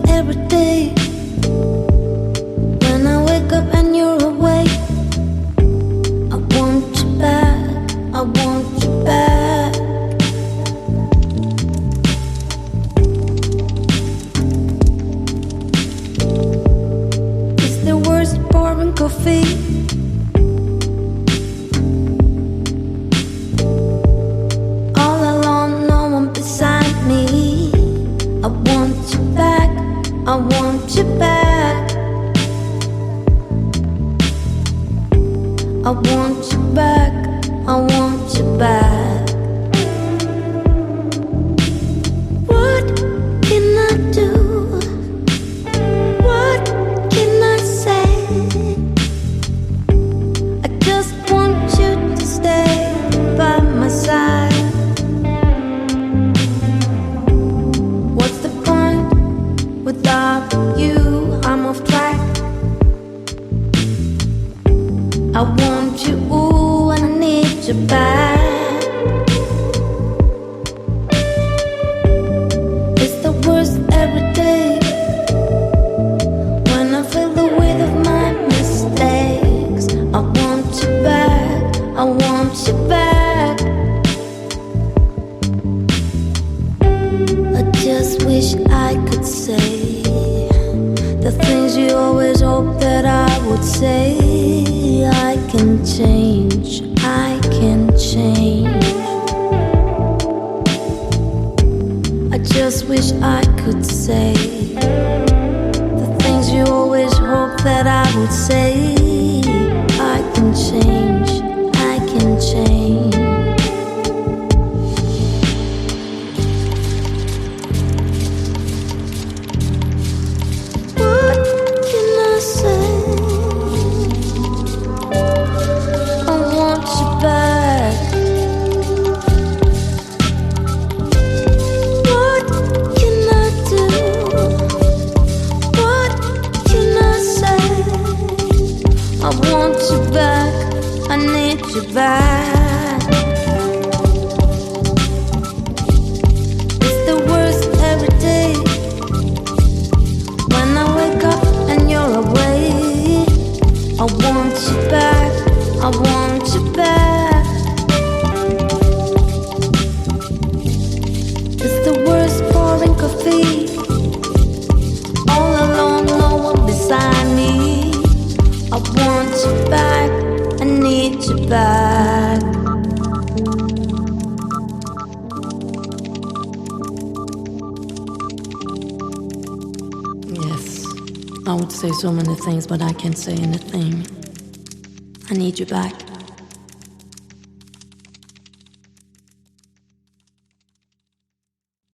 every day. When I wake up and you're awake, I want you back, I want you back. It's the worst pouring coffee. I want you back. I want you back. I want you back. What can I do? What can I say? I just want you to stay by my side. What's the point without you? I'm off track. I want you, ooh, I need you back. It's the worst every day. When I feel the weight of my mistakes, I want you back, I want you back. I just wish I could say the things you always hope that I would say. I can change, I can change. I just wish I could say the things you always hope that I would say. I can change, I can change. Back. It's the worst every day. When I wake up and you're away, I want you back, I want you back. It's the worst pouring coffee. All alone, no one beside me. I want you back, I need you back. Yes, I would say so many things, but I can't say anything. I need you back.